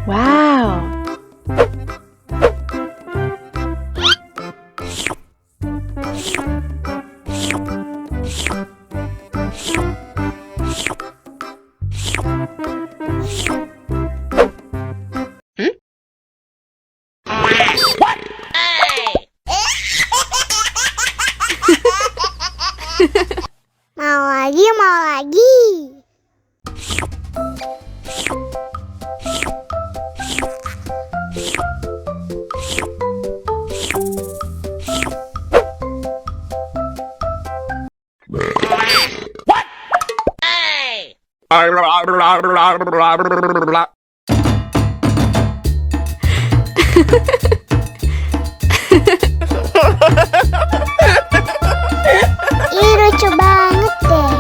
Wow. Mau lagi, mau lagi. Ih, lucu banget deh.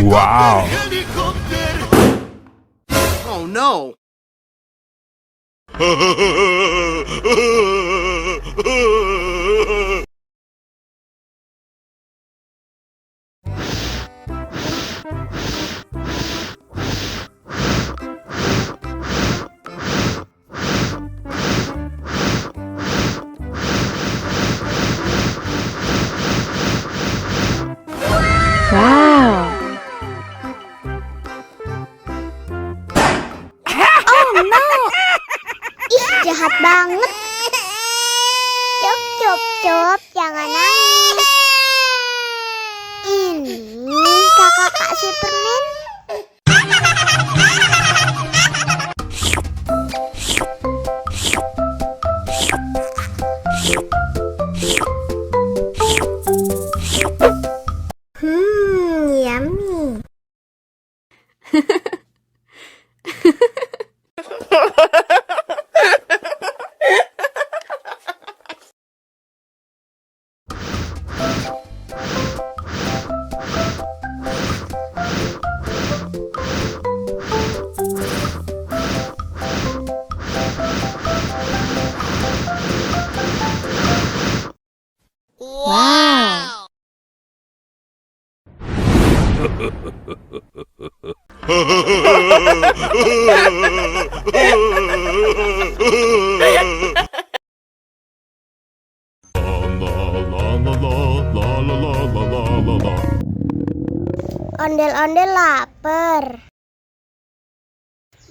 Wow. Oh no! Wow. Oh no. Ih, jahat banget. Cup, cup, cup, jangan nangis. Ini kakak kasih permen. Yummy. Wow. Ondel-ondel lapar.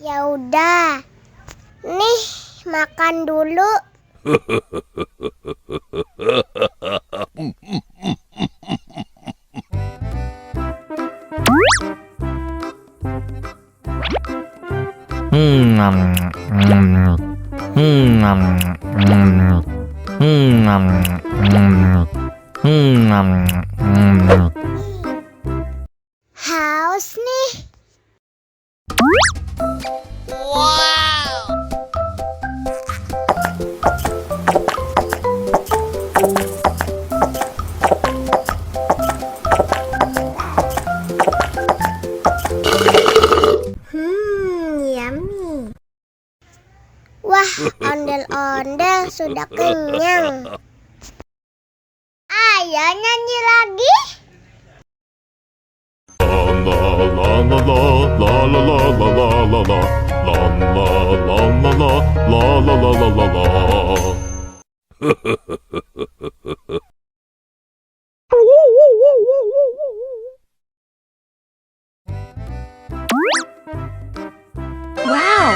Ya udah. Nih, makan dulu. Haus nih. Yummy. Wah, ondel-ondel sudah kenyang. Ayo nyanyi lagi. Wow.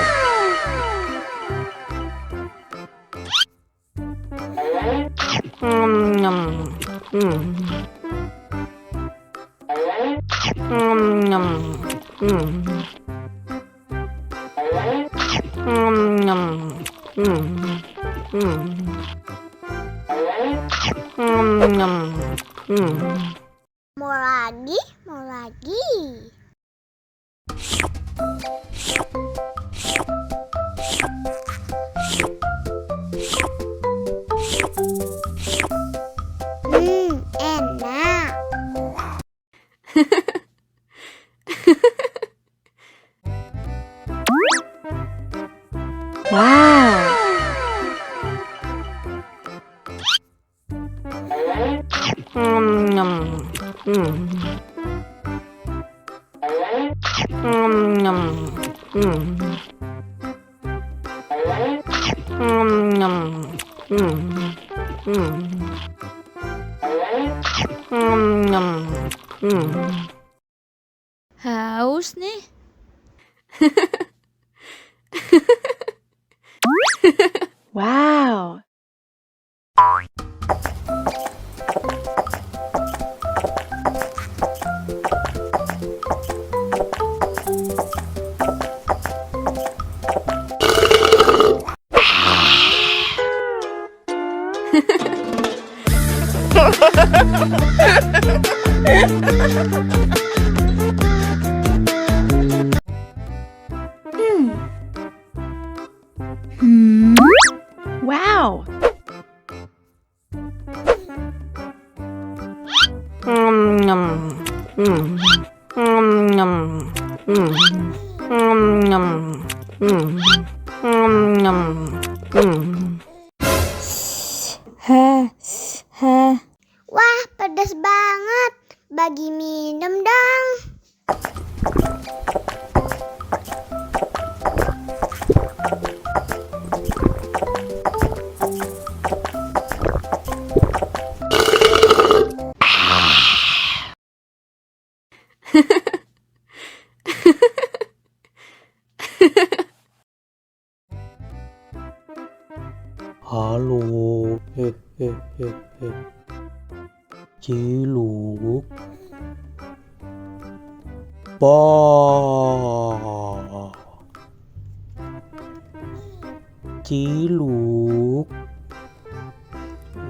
Mau lagi, mau lagi. Enak. Wow. Haus nih. Wow. Wow. Wah, pedas banget. Bagi minum dong. Halo, Ciluk, ba, Ciluk,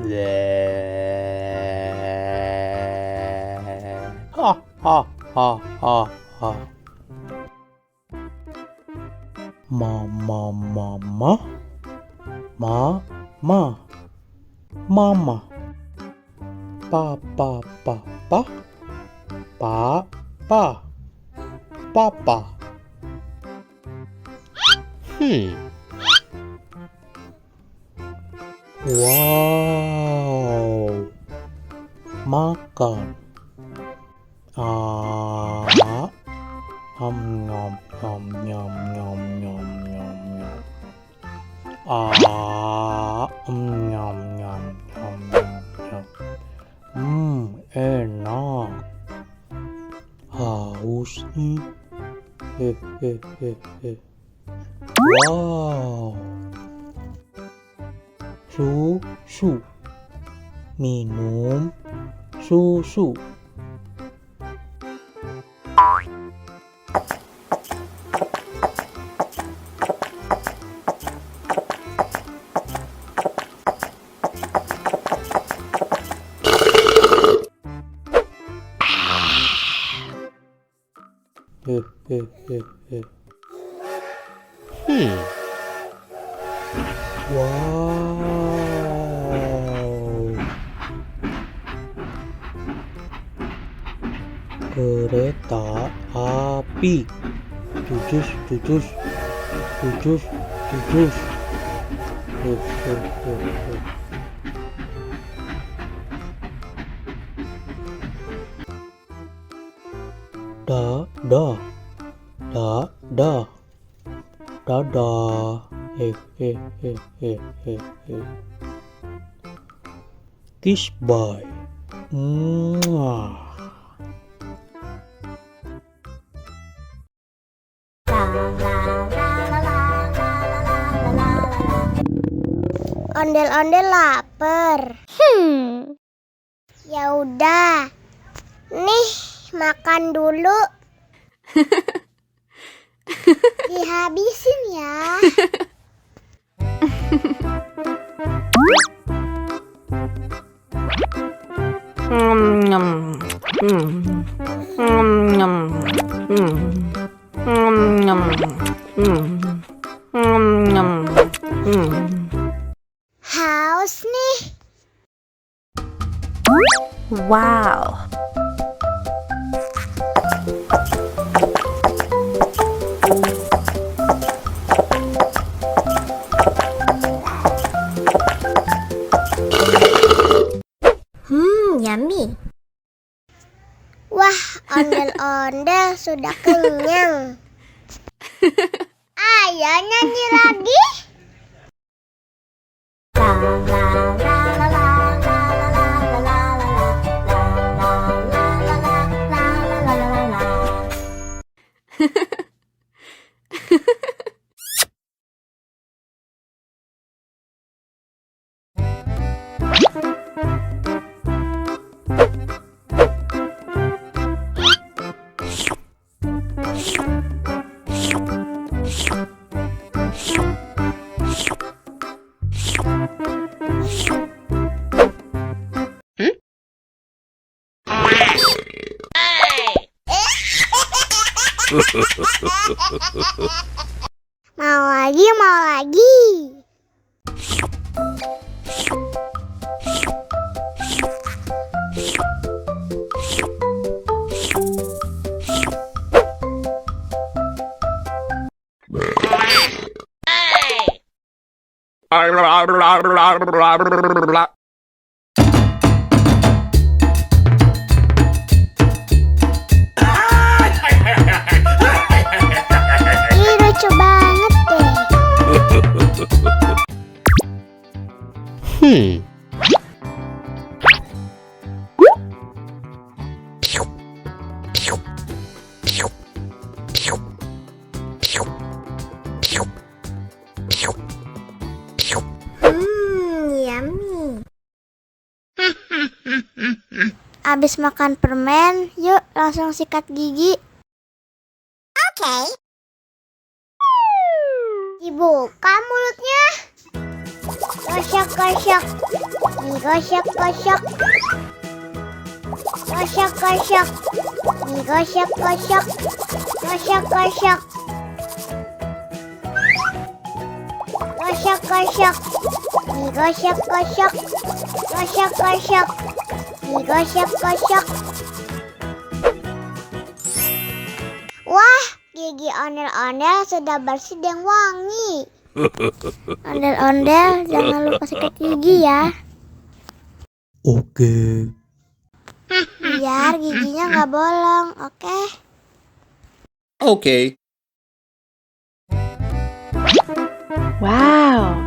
le, ha ha ha ha ha, mama mama. Mama, papa, papa. Wow, makan. Nyom nyom nyom nyom nyom nyom nyom nyom. Nyam nyam nyam nyam nyam. Enak. Haus nih. Wow. Susu. Minum susu. Wow. Kereta api. Jujus. Dadah. Kiss bye. Mwah. Ondel-ondel lapar. Ya udah. Nih, makan dulu. Dihabisin ya. Haus nih. Wow. sudah kenyang. Ayo nyanyi lagi. Mau lagi, mau lagi. Ih, lucu banget deh. Yummy. Abis makan permen, yuk langsung sikat gigi. Oke. Dibuka mulutnya. Gosok-gosok. Digosok-gosok. Gosok-gosok. Digosok-gosok. Gosok-gosok. Gosok-gosok. Digosok-gosok. Gosok-gosok. Digosok-gosok. Wah, gigi ondel-ondel sudah bersih dan wangi. Ondel-ondel, jangan lupa sikat gigi ya. Oke. Biar giginya nggak bolong, oke? Okay. Wow.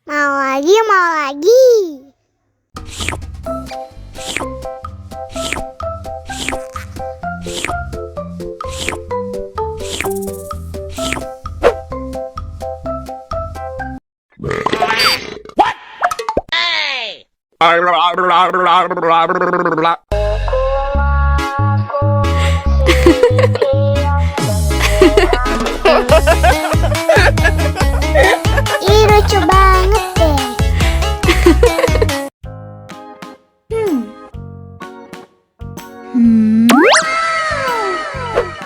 Mau lagi, mau lagi. Ih, lucu banget deh.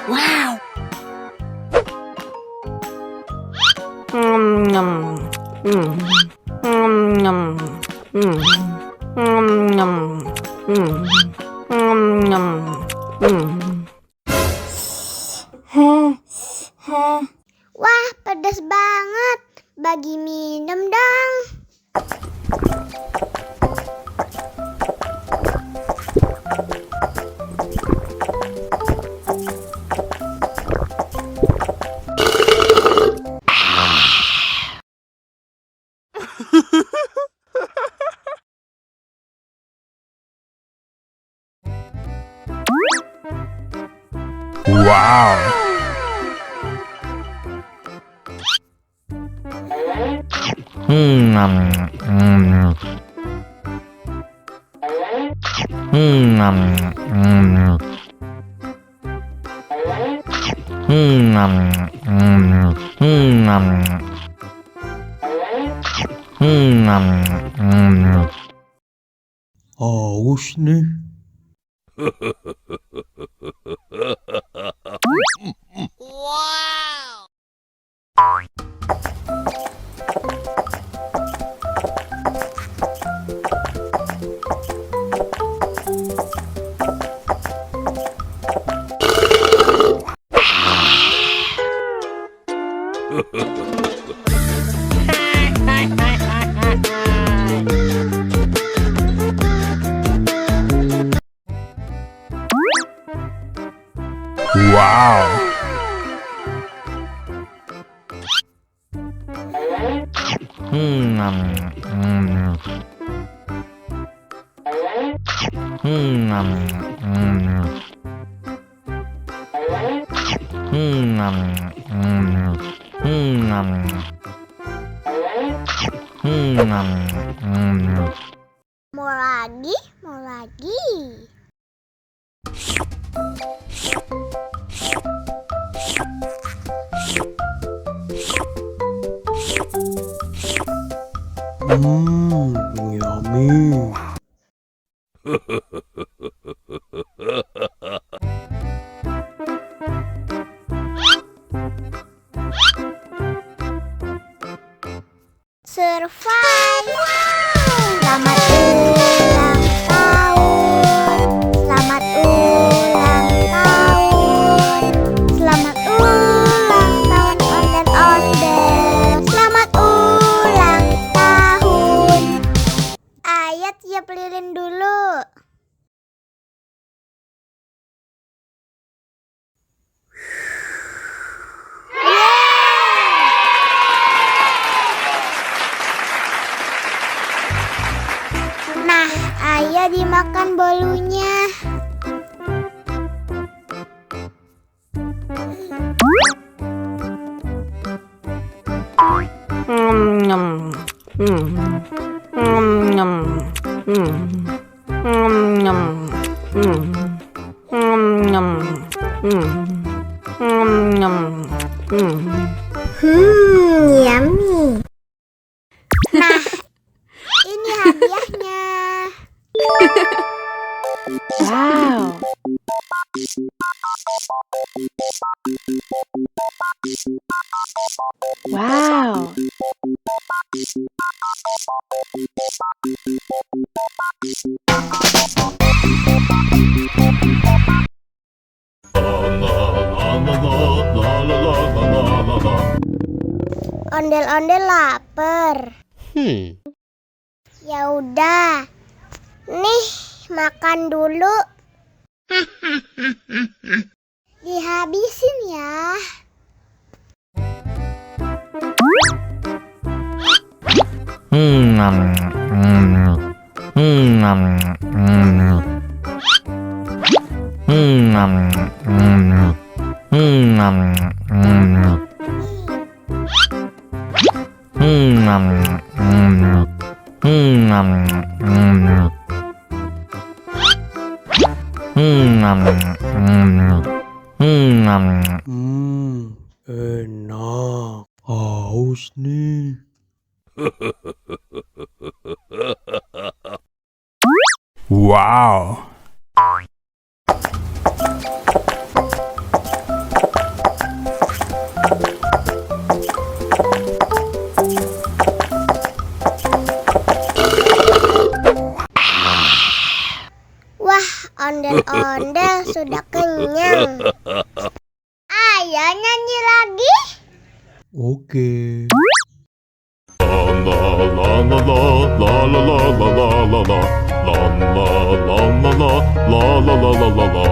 Wow. Wah, pedas banget. Bagi minum dong. Wow. Haus nih. Mau lagi, mau lagi. Yummy. Survive! Selamat ulang tahun. Selamat ulang tahun. Selamat ulang tahun ondel-ondel. Selamat ulang tahun. Ayat tiup lilin dulu. Nah, ayah dimakan bolunya. Yummy. Nah, ini hadiahnya. Wow. Wow. Ondel-ondel lapar. Ya udah. Nih, makan dulu. Dihabisin ya. Enak. Haus nih. Wow. Wah, ondel-ondel sudah kenyang. Ayo nyanyi lagi. Oke. La la la la la la la la la la la la la la la la la